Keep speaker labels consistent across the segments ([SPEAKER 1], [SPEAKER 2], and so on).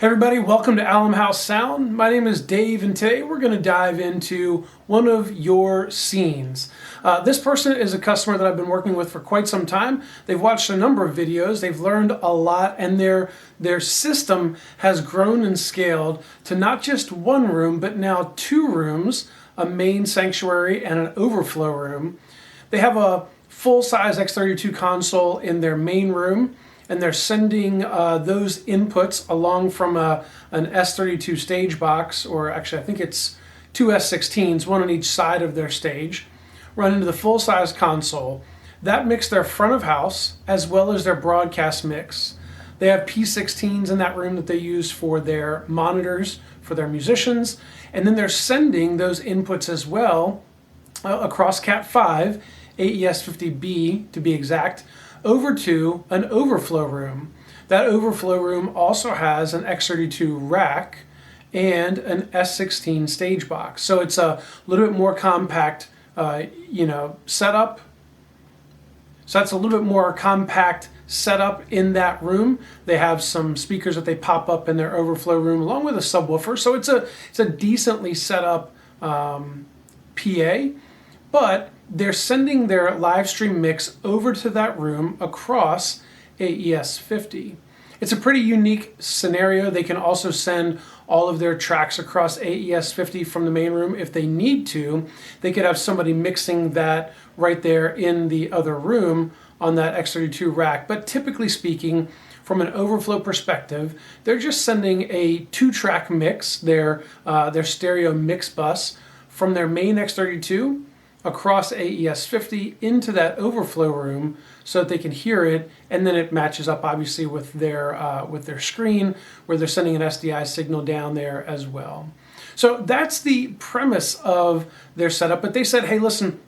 [SPEAKER 1] Hey everybody, welcome to Alum House Sound. My name is Dave and today we're going to dive into one of your scenes. This person is a customer that I've been working with for quite some time. They've watched a number of videos, they've learned a lot, and their system has grown and scaled to not just one room, but now two rooms, a main sanctuary and an overflow room. They have a full-size X32 console in their main room, and they're sending those inputs along from an S32 stage box, or actually I think it's two S16s, one on each side of their stage, run into the full-size console. That mix their front of house as well as their broadcast mix. They have P16s in that room that they use for their monitors, for their musicians, and then they're sending those inputs as well across Cat5, AES50B to be exact, over to an overflow room. That overflow room also has an X32 rack and an S16 stage box. So it's a little bit more compact, setup. So that's a little bit more compact setup in that room. They have some speakers that they pop up in their overflow room along with a subwoofer. So it's a decently set up PA, but they're sending their live stream mix over to that room across AES50. It's a pretty unique scenario. They can also send all of their tracks across AES50 from the main room if they need to. They could have somebody mixing that right there in the other room on that X32 rack. But typically speaking, from an overflow perspective, they're just sending a two-track mix, their stereo mix bus, from their main X32 across AES50 into that overflow room so that they can hear it, and then it matches up obviously with their screen where they're sending an SDI signal down there as well. So that's the premise of their setup. But they said, hey, listen,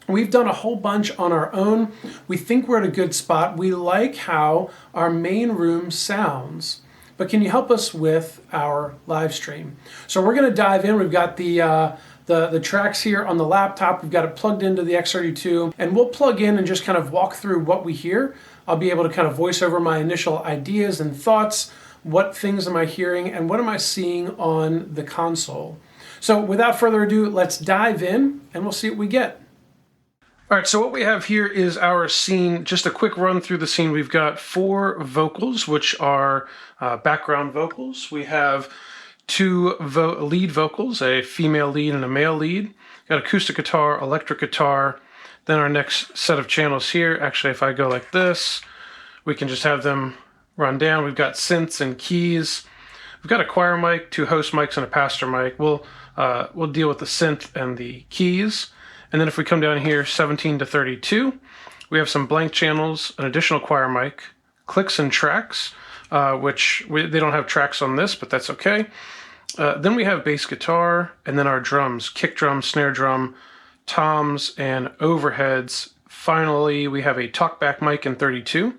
[SPEAKER 1] we've done a whole bunch on our own. We think we're at a good spot. We like how our main room sounds, but can you help us with our live stream? So we're going to dive in. We've got the tracks here on the laptop. We've got it plugged into the X32, and we'll plug in and just kind of walk through what we hear. I'll be able to kind of voice over my initial ideas and thoughts. What things am I hearing and what am I seeing on the console? So without further ado, let's dive in and we'll see what we get. All right, so what we have here is our scene. Just a quick run through the scene. We've got 4 vocals, which are background vocals. We have 2 lead vocals, a female lead and a male lead. Got acoustic guitar, electric guitar. Then our next set of channels here, actually if I go like this, we can just have them run down. We've got synths and keys. We've got a choir mic, 2 host mics, and a pastor mic. We'll deal with the synth and the keys. And then if we come down here, 17 to 32, we have some blank channels, an additional choir mic, clicks and tracks, they don't have tracks on this, but that's okay. Then we have bass guitar, and then our drums, kick drum, snare drum, toms, and overheads. Finally, we have a talkback mic in 32.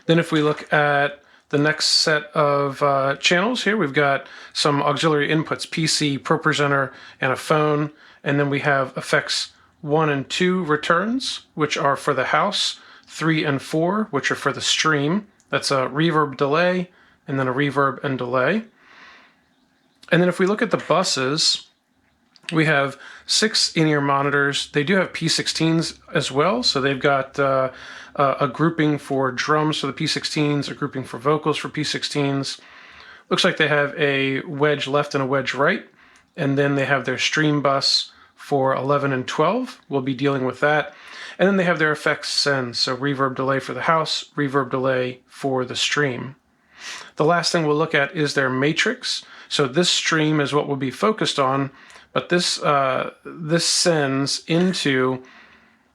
[SPEAKER 1] Then if we look at the next set of channels here, we've got some auxiliary inputs, PC, ProPresenter, and a phone. And then we have effects 1 and 2 returns, which are for the house, 3 and 4, which are for the stream. That's a reverb delay, and then a reverb and delay. And then if we look at the buses, we have 6 in-ear monitors. They do have P16s as well, so they've got a grouping for drums for the P16s, a grouping for vocals for P16s. Looks like they have a wedge left and a wedge right, and then they have their stream bus for 11 and 12. We'll be dealing with that. And then they have their effects sends, so reverb delay for the house, reverb delay for the stream. The last thing we'll look at is their matrix. So this stream is what we'll be focused on, but this sends into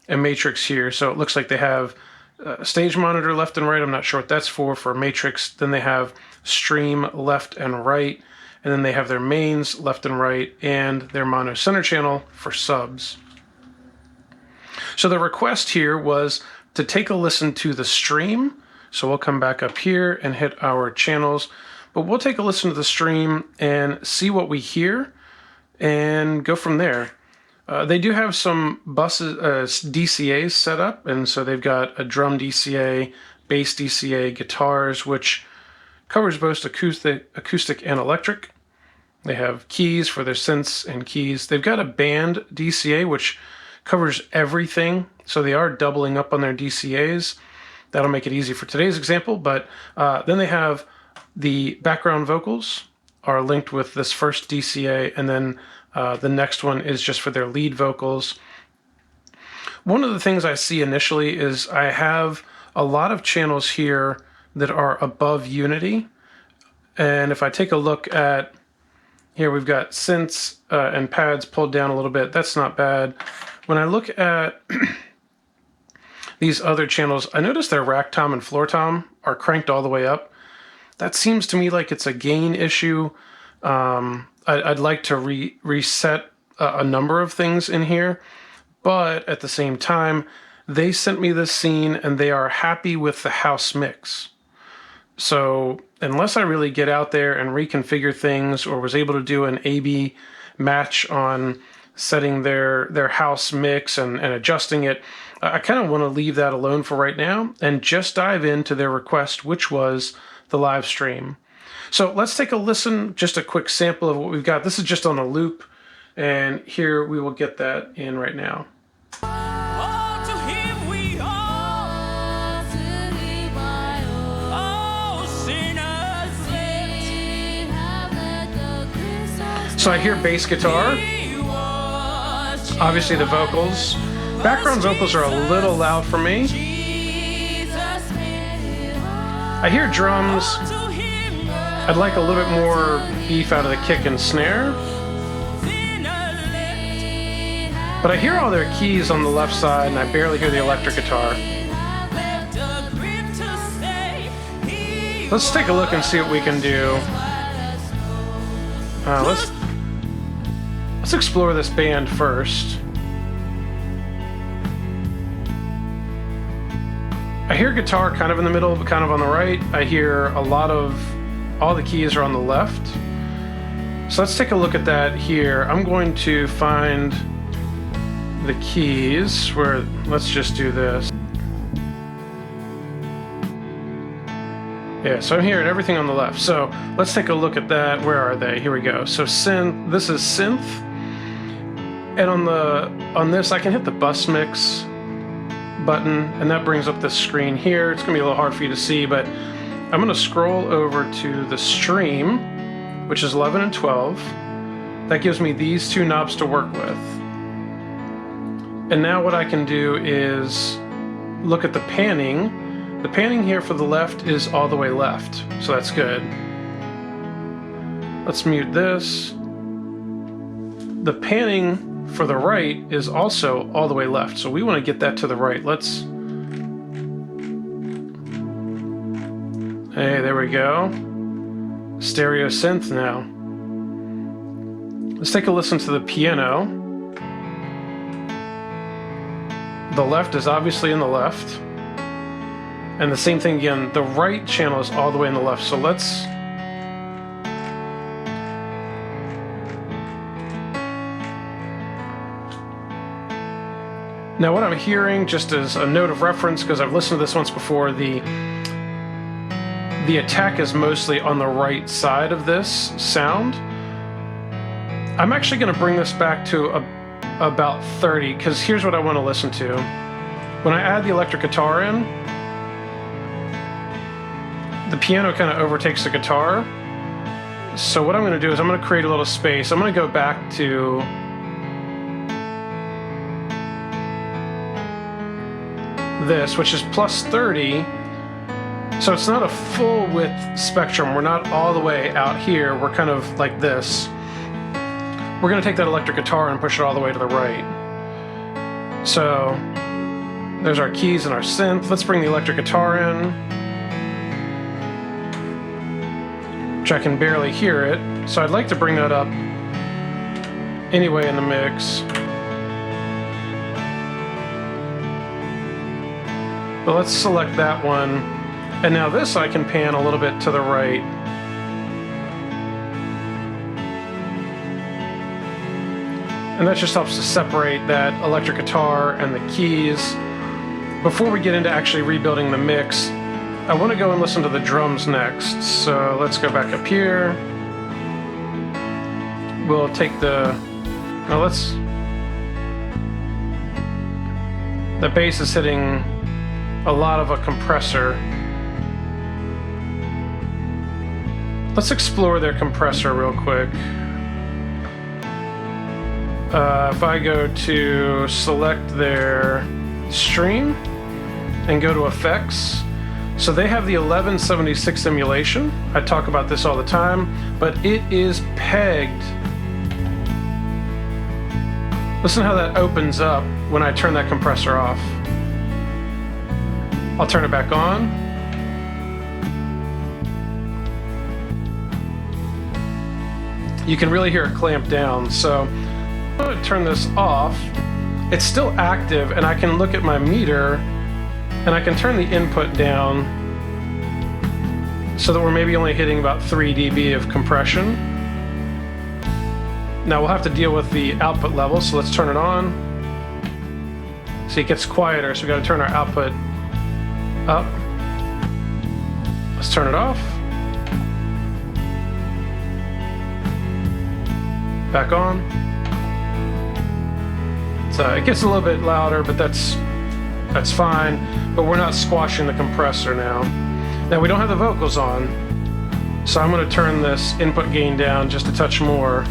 [SPEAKER 1] a matrix here. So it looks like they have a stage monitor left and right. I'm not sure what that's for a matrix. Then they have stream left and right, and then they have their mains left and right, and their mono center channel for subs. So the request here was to take a listen to the stream. So we'll come back up here and hit our channels, but we'll take a listen to the stream and see what we hear and go from there. They do have some buses, DCAs set up, and so they've got a drum DCA, bass DCA, guitars, which Covers both acoustic and electric. They have keys for their synths and keys. They've got a band DCA, which covers everything. So they are doubling up on their DCAs. That'll make it easy for today's example. But then they have the background vocals are linked with this first DCA, and then the next one is just for their lead vocals. One of the things I see initially is I have a lot of channels here that are above unity. And if I take a look at here, we've got synths and pads pulled down a little bit. That's not bad. When I look at these other channels, I notice their rack tom and floor tom are cranked all the way up. That seems to me like it's a gain issue. I'd like to reset a number of things in here, but at the same time, they sent me this scene and they are happy with the house mix. So unless I really get out there and reconfigure things, or was able to do an A/B match on setting their house mix and adjusting it, I kind of want to leave that alone for right now and just dive into their request, which was the live stream. So let's take a listen, just a quick sample of what we've got. This is just on a loop, and here we will get that in right now. So I hear bass guitar, obviously the vocals. Background vocals are a little loud for me. I hear drums. I'd like a little bit more beef out of the kick and snare. But I hear all their keys on the left side, and I barely hear the electric guitar. Let's take a look and see what we can do. Let's explore this band first. I hear guitar kind of in the middle, but kind of on the right. I hear all the keys are on the left. So let's take a look at that here. I'm going to find the keys let's just do this. Yeah, so I'm hearing everything on the left. So let's take a look at that. Where are they? Here we go. So this is synth. And on this, I can hit the bus mix button, and that brings up this screen here. It's gonna be a little hard for you to see, but I'm gonna scroll over to the stream, which is 11 and 12. That gives me these two knobs to work with. And now what I can do is look at the panning. The panning here for the left is all the way left, so that's good. Let's mute this. The panning for the right is also all the way left, so we want to get that to the right. Hey, there we go. Stereo synth now. Let's take a listen to the piano. The left is obviously in the left. And the same thing again, the right channel is all the way in the left. So let's now what I'm hearing, just as a note of reference, because I've listened to this once before, the attack is mostly on the right side of this sound. I'm actually going to bring this back to about 30, because here's what I want to listen to. When I add the electric guitar in, the piano kind of overtakes the guitar. So what I'm going to do is I'm going to create a little space. I'm going to go back to this, which is plus 30. So it's not a full width spectrum. We're not all the way out here. We're kind of like this. We're going to take that electric guitar and push it all the way to the right. So there's our keys and our synth. Let's bring the electric guitar in, which I can barely hear it. So I'd like to bring that up anyway in the mix. But let's select that one. And now this I can pan a little bit to the right. And that just helps to separate that electric guitar and the keys. Before we get into actually rebuilding the mix, I want to go and listen to the drums next, so let's go back up here. We'll take the... Now let's... The bass is hitting a lot of a compressor. Let's explore their compressor real quick. If I go to select their stream and go to effects, so they have the 1176 emulation. I talk about this all the time, but it is pegged. Listen how that opens up when I turn that compressor off. I'll turn it back on. You can really hear it clamp down. So I'm going to turn this off. It's still active, and I can look at my meter, and I can turn the input down so that we're maybe only hitting about 3 dB of compression. Now we'll have to deal with the output level, so let's turn it on. See, it gets quieter, so we got to turn our output up. Let's turn it off. Back on. So it gets a little bit louder, but that's fine. But we're not squashing the compressor now. Now we don't have the vocals on, so I'm going to turn this input gain down just a touch more.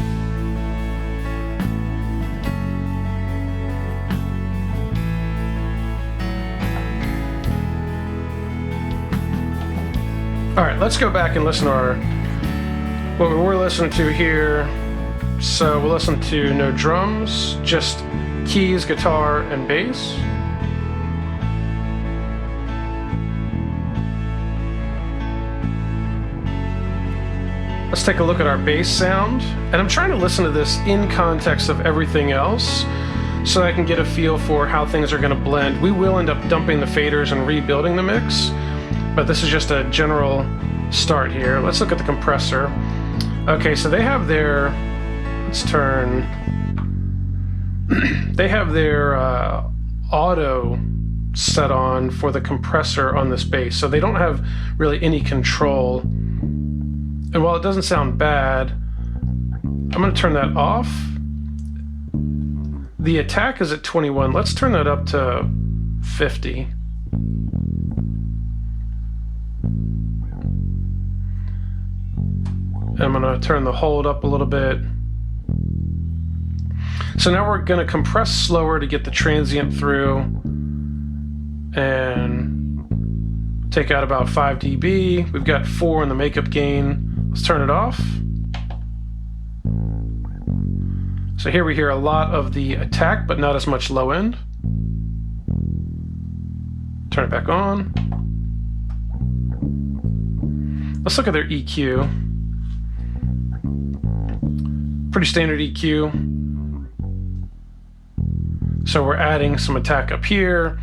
[SPEAKER 1] All right, let's go back and listen to what we were listening to here. So we'll listen to no drums, just keys, guitar, and bass. Let's take a look at our bass sound. And I'm trying to listen to this in context of everything else so I can get a feel for how things are going to blend. We will end up dumping the faders and rebuilding the mix, but this is just a general start here. Let's look at the compressor. Okay, so they have their, let's turn, they have their auto set on for the compressor on this bass, so they don't have really any control. And while it doesn't sound bad, I'm going to turn that off. The attack is at 21. Let's turn that up to 50. And I'm going to turn the hold up a little bit. So now we're going to compress slower to get the transient through and take out about 5 dB. We've got 4 in the makeup gain. Let's turn it off. So here we hear a lot of the attack, but not as much low end. Turn it back on. Let's look at their EQ. Pretty standard EQ. So we're adding some attack up here.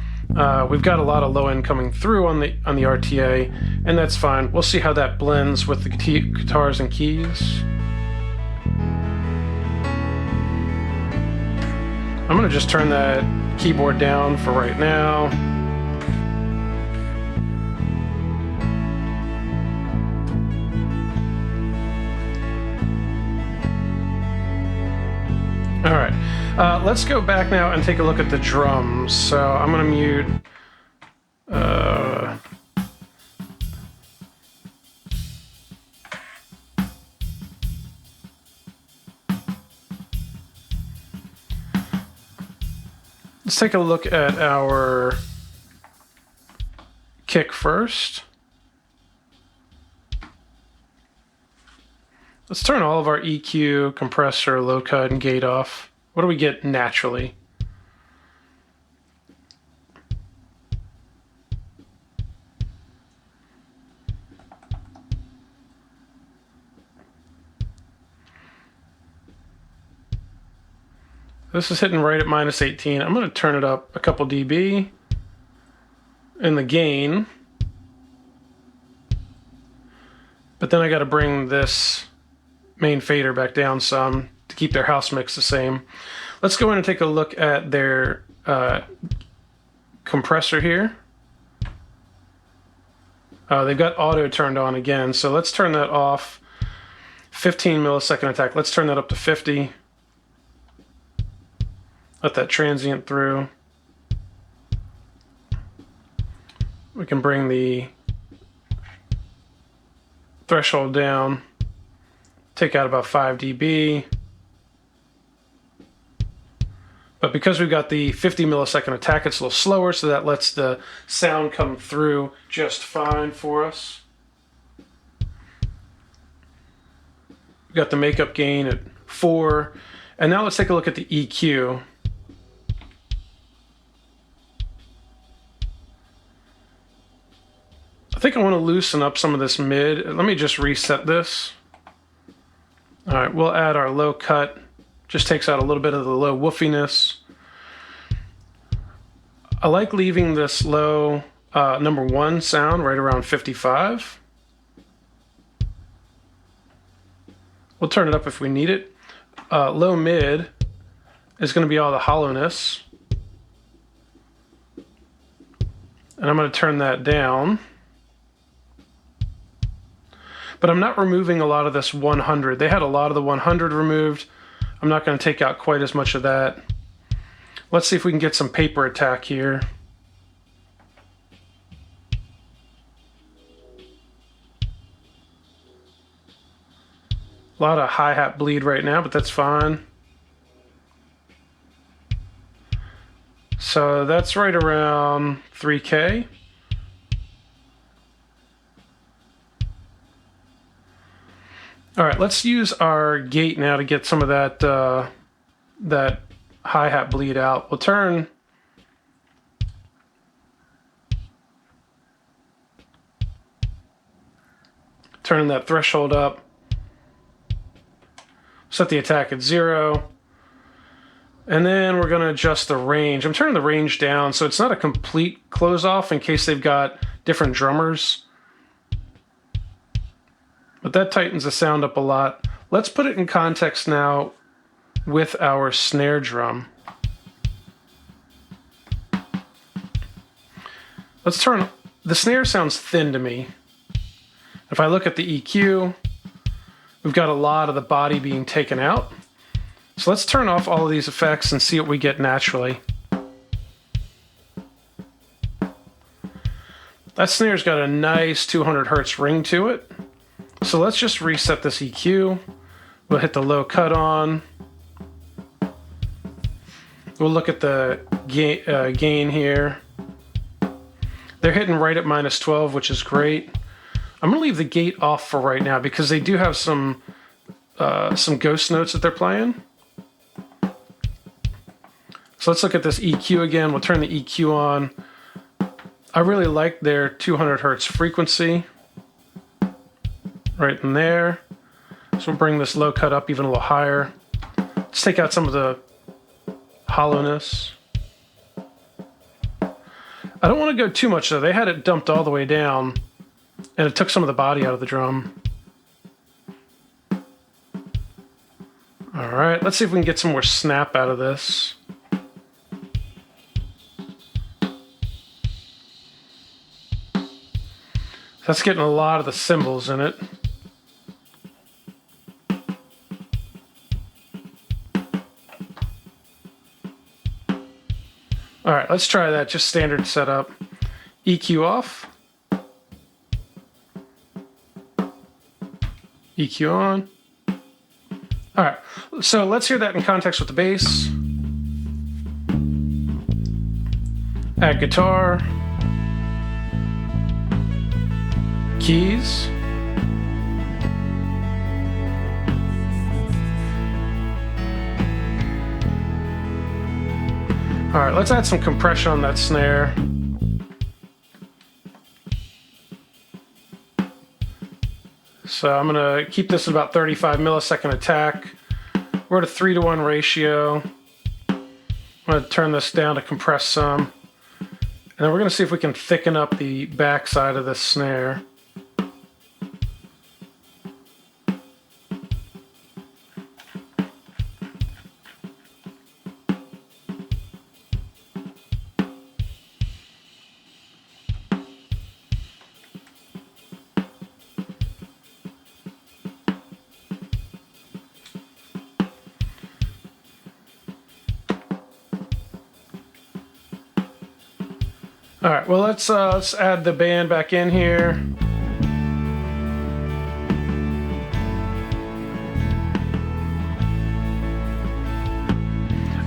[SPEAKER 1] We've got a lot of low end coming through on the RTA, and that's fine. We'll see how that blends with the guitars and keys. I'm gonna just turn that keyboard down for right now. All right, let's go back now and take a look at the drums. So I'm gonna mute. Let's take a look at our kick first. Let's turn all of our EQ, compressor, low cut, and gate off. What do we get naturally? This is hitting right at -18. I'm going to turn it up a couple dB in the gain. But then I got to bring this main fader back down some to keep their house mix the same. Let's go in and take a look at their compressor here. They've got auto turned on again, so let's turn that off. 15 millisecond attack. Let's turn that up to 50. Let that transient through. We can bring the threshold down. Take out about 5 dB. But because we've got the 50 millisecond attack, it's a little slower, so that lets the sound come through just fine for us. We've got the makeup gain at 4. And now let's take a look at the EQ. I think I want to loosen up some of this mid. Let me just reset this. All right, we'll add our low cut. Just takes out a little bit of the low woofiness. I like leaving this low number 1 sound right around 55. We'll turn it up if we need it. Low mid is going to be all the hollowness. And I'm going to turn that down. But I'm not removing a lot of this 100. They had a lot of the 100 removed. I'm not going to take out quite as much of that. Let's see if we can get some paper attack here. A lot of hi-hat bleed right now, but that's fine. So that's right around 3K. All right, let's use our gate now to get some of that that hi-hat bleed out. We'll turn that threshold up. Set the attack at 0. And then we're going to adjust the range. I'm turning the range down so it's not a complete close off in case they've got different drummers. But that tightens the sound up a lot. Let's put it in context now with our snare drum. Let's turn, the snare sounds thin to me. If I look at the EQ, we've got a lot of the body being taken out. So let's turn off all of these effects and see what we get naturally. That snare's got a nice 200 hertz ring to it. So let's just reset this EQ. We'll hit the low cut on. We'll look at the gain here. They're hitting right at -12, which is great. I'm going to leave the gate off for right now because they do have some ghost notes that they're playing. So let's look at this EQ again. We'll turn the EQ on. I really like their 200 hertz frequency. Right in there. So we'll bring this low cut up even a little higher. Let's take out some of the hollowness. I don't want to go too much though. They had it dumped all the way down and it took some of the body out of the drum. All right, let's see if we can get some more snap out of this. That's getting a lot of the cymbals in it. All right, let's try that, just standard setup. EQ off. EQ on. All right, so let's hear that in context with the bass. Add guitar. Keys. All right, let's add some compression on that snare. So I'm gonna keep this at about 35 millisecond attack. We're at a 3:1 ratio. I'm gonna turn this down to compress some. And then we're gonna see if we can thicken up the back side of this snare. All right, well, let's add the band back in here.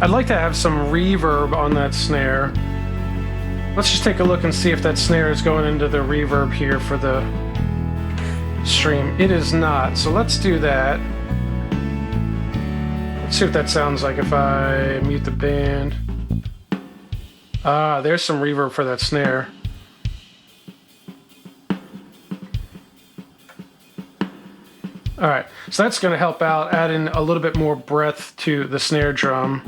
[SPEAKER 1] I'd like to have some reverb on that snare. Let's just take a look and see if that snare is going into the reverb here for the stream. It is not, so let's do that. Let's see what that sounds like if I mute the band. Ah, there's some reverb for that snare. All right, so that's going to help out, add in a little bit more breadth to the snare drum.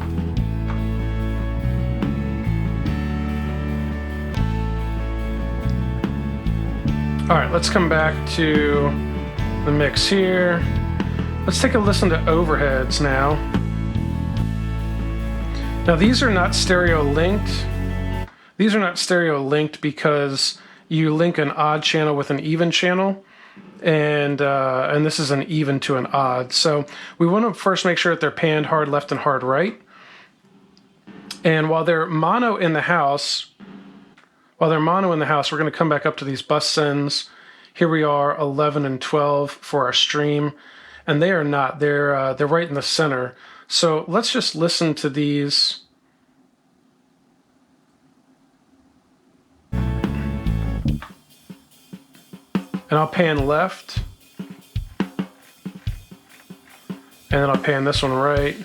[SPEAKER 1] All right, let's come back to the mix here. Let's take a listen to overheads now. Now these are not stereo linked. These are not stereo linked because you link an odd channel with an even channel, and this is an even to an odd. So we want to first make sure that they're panned hard left and hard right. And while they're mono in the house, we're going to come back up to these bus sends. Here we are, 11 and 12 for our stream, and they are not. They're right in the center. So let's just listen to these. And I'll pan left, and then I'll pan this one right.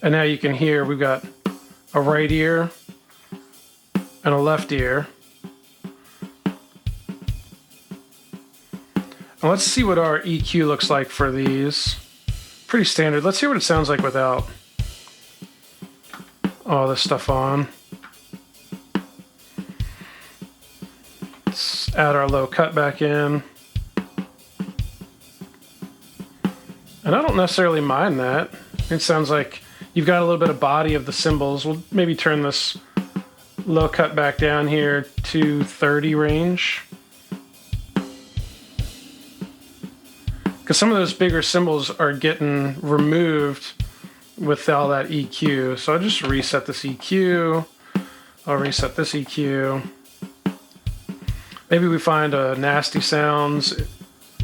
[SPEAKER 1] And now you can hear we've got a right ear and a left ear. And let's see what our EQ looks like for these. Pretty standard. Let's hear what it sounds like without all this stuff on. Let's add our low cut back in. And I don't necessarily mind that. It sounds like you've got a little bit of body of the cymbals. We'll maybe turn this low cut back down here to 30 range. Because some of those bigger cymbals are getting removed with all that EQ. So I'll just reset this EQ. I'll reset this EQ. Maybe we find a nasty sounds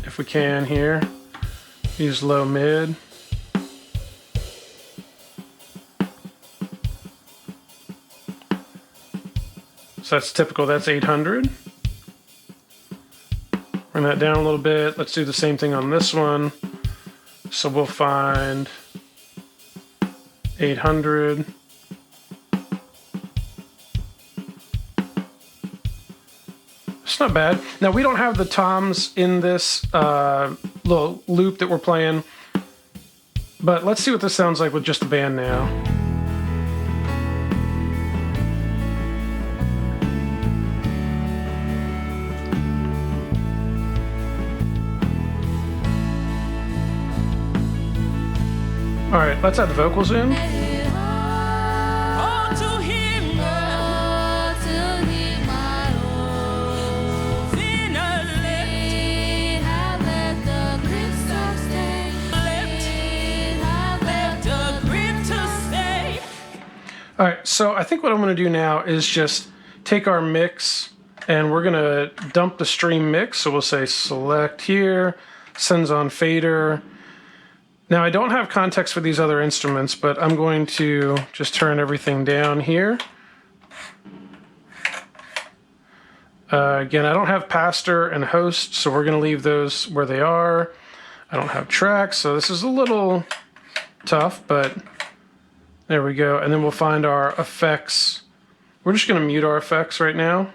[SPEAKER 1] if we can here. Use low mid. So that's typical, that's 800. Bring that down a little bit. Let's do the same thing on this one. So we'll find 800. It's not bad. Now we don't have the toms in this little loop that we're playing, but let's see what this sounds like with just the band now. All right, let's add the vocals in. All right, so I think what I'm going to do now is just take our mix and we're going to dump the stream mix. So we'll say select here, sends on fader. Now I don't have context for these other instruments, but I'm going to just turn everything down here. Again, I don't have pastor and host, so we're going to leave those where they are. I don't have tracks, so this is a little tough, but there we go. And then we'll find our effects. We're just going to mute our effects right now.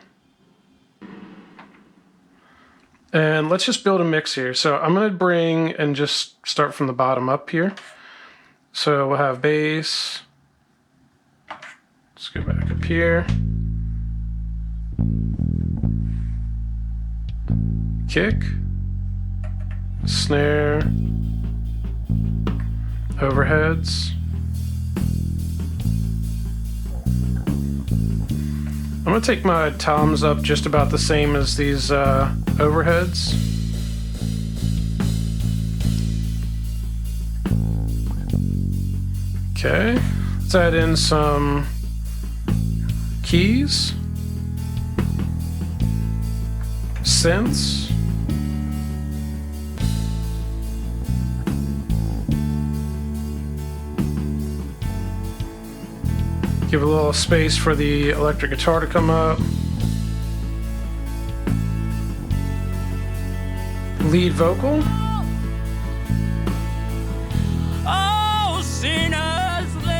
[SPEAKER 1] And let's just build a mix here. So I'm going to bring and just start from the bottom up here. So we'll have bass. Let's go back up here. Kick. Snare. Overheads. I'm going to take my toms up just about the same as these overheads. Okay, Let's add in some keys, synths, give a little space for the electric guitar to come up. Lead vocal.
[SPEAKER 2] Oh, sinners lift.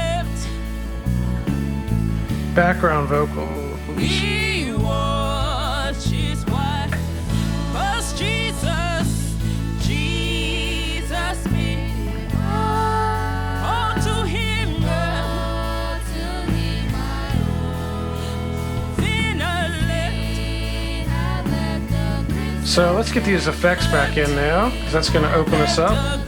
[SPEAKER 1] Background vocal.
[SPEAKER 2] He washes white. Was Jesus, Jesus me. Oh, to him, sinner lift.
[SPEAKER 1] So let's get these effects back in now, because that's going to open us up.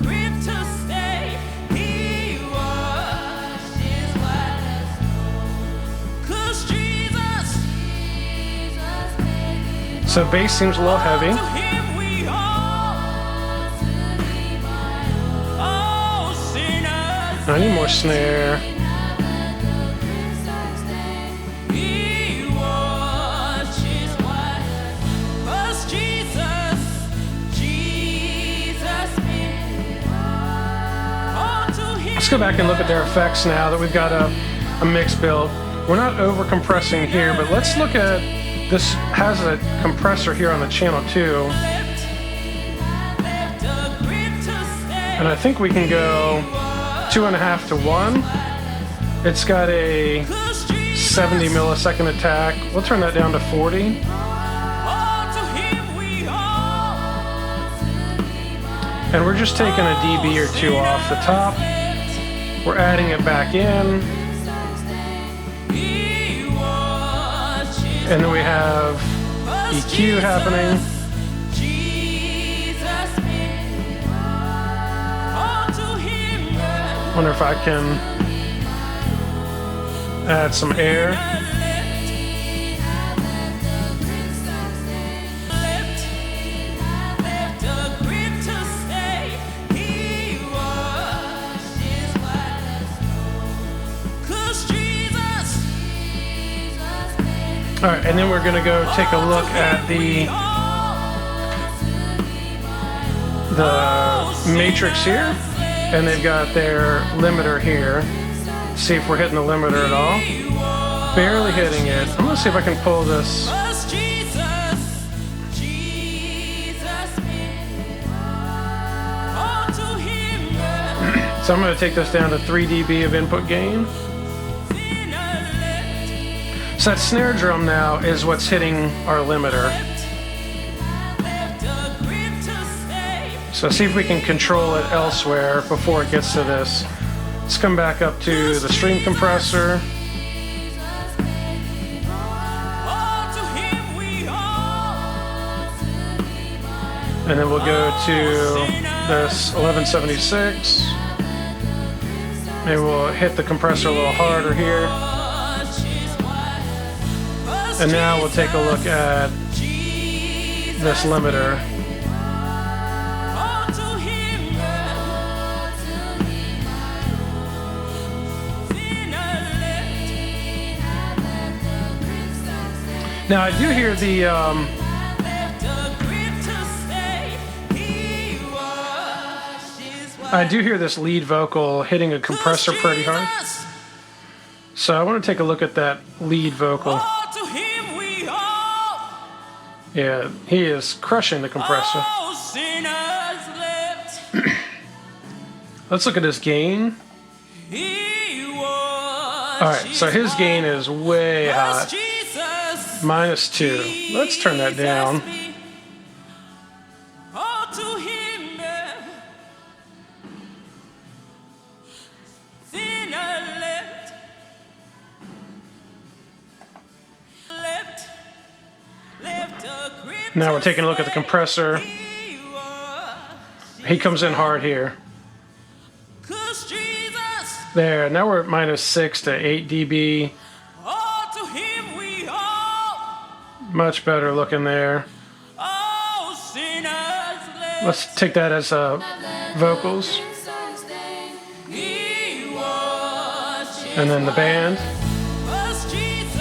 [SPEAKER 1] So bass seems a little heavy. I need more snare. Let's go back and look at their effects now that we've got a mix build. We're not over compressing here, but let's look at this. Has a compressor here on the channel 2, and I think we can go 2.5 to 1. It's got a 70 millisecond attack. We'll turn that down to 40. And we're just taking a dB or 2 off the top. We're adding it back in. And then we have EQ happening. Wonder if I can add some air. All right, and then we're gonna go take a look at the matrix here, and they've got their limiter here. See if we're hitting the limiter at all. Barely hitting it. I'm gonna see if I can pull this. So I'm gonna take this down to 3 dB of input gain. So that snare drum now is what's hitting our limiter. So see if we can control it elsewhere before it gets to this. Let's come back up to the stream compressor. And then we'll go to this 1176. Maybe we'll hit the compressor a little harder here. And now we'll take a look at this limiter. Now I do hear the I do hear this lead vocal hitting a compressor pretty hard. So I want to take a look at that lead vocal. Yeah, he is crushing the compressor. Let's look at his gain. Alright, so his gain is way high. -2. Let's turn that down. Now we're taking a look at the compressor. He comes in hard here. There, now we're at -6 to 8 dB. Much better looking there. Let's take that as vocals. And then the band.
[SPEAKER 2] Was Jesus,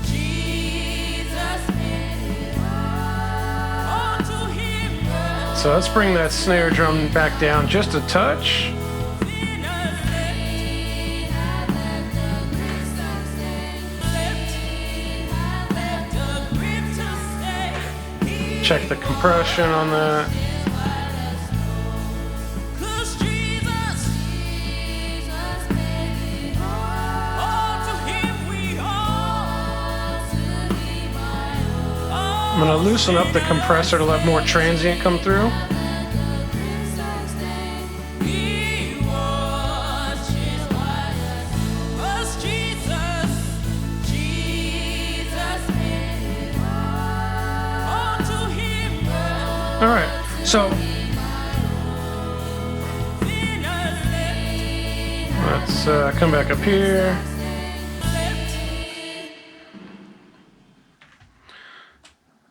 [SPEAKER 2] Jesus made it all to him.
[SPEAKER 1] So let's bring that snare drum back down just a touch. Check the compression on that. I'm going to loosen up the compressor to let more transient come through. All right, so let's come back up here.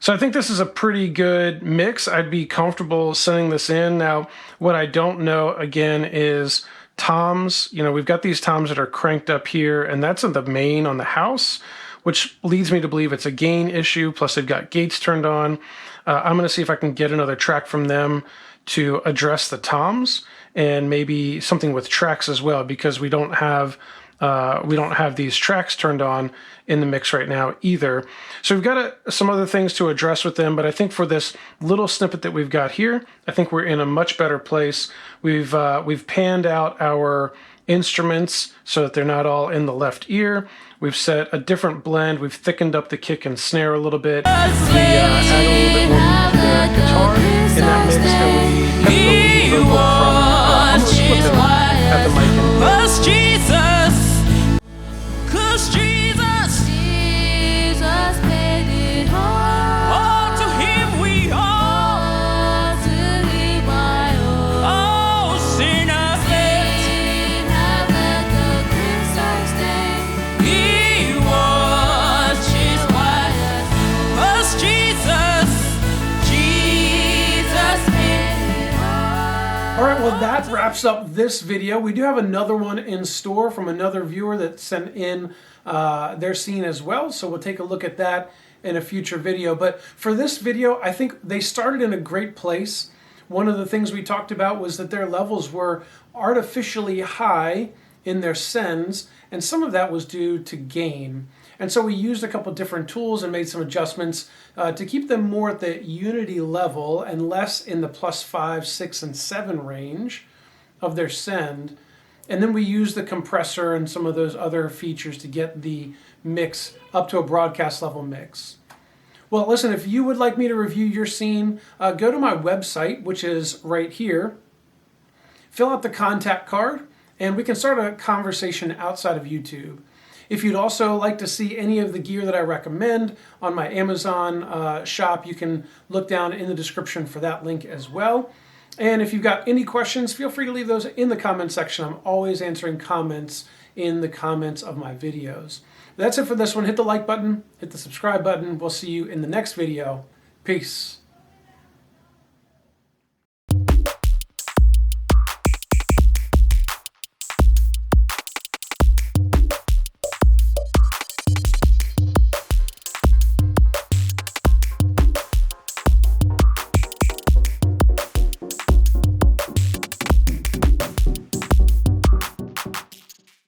[SPEAKER 1] So I think this is a pretty good mix. I'd be comfortable sending this in. Now, what I don't know, again, is toms. You know, we've got these toms that are cranked up here, and that's in the main on the house, which leads me to believe it's a gain issue, plus they've got gates turned on. I'm going to see if I can get another track from them to address the toms, and maybe something with tracks as well, because we don't have these tracks turned on in the mix right now either. So we've got some other things to address with them, but I think for this little snippet that we've got here, I think we're in a much better place. We've panned out our instruments so that they're not all in the left ear. We've set a different blend. We've thickened up the kick and snare a little bit. We added a little bit more to the guitar in that mix, and we kept the lead vocal from almost flipping at the mic.
[SPEAKER 2] Was Jesus, 'cause Jesus, Jesus made it all to him we all to him I owe. Oh, sin have left the crimson stain. He washes white as snow. Was Jesus, Jesus made it all.
[SPEAKER 1] All right, well, that wraps up this video. We do have another one in store from another viewer that sent in their scene as well, so we'll take a look at that in a future video. But for this video, I think they started in a great place. One of the things we talked about was that their levels were artificially high in their sends, and some of that was due to gain. And so we used a couple different tools and made some adjustments to keep them more at the unity level and less in the +5, 6, and 7 range of their send. And then we used the compressor and some of those other features to get the mix up to a broadcast level mix. Well, listen, if you would like me to review your scene, go to my website, which is right here. Fill out the contact card, and we can start a conversation outside of YouTube. If you'd also like to see any of the gear that I recommend on my Amazon shop, you can look down in the description for that link as well. And if you've got any questions, feel free to leave those in the comment section. I'm always answering comments in the comments of my videos. That's it for this one. Hit the like button, hit the subscribe button. We'll see you in the next video. Peace.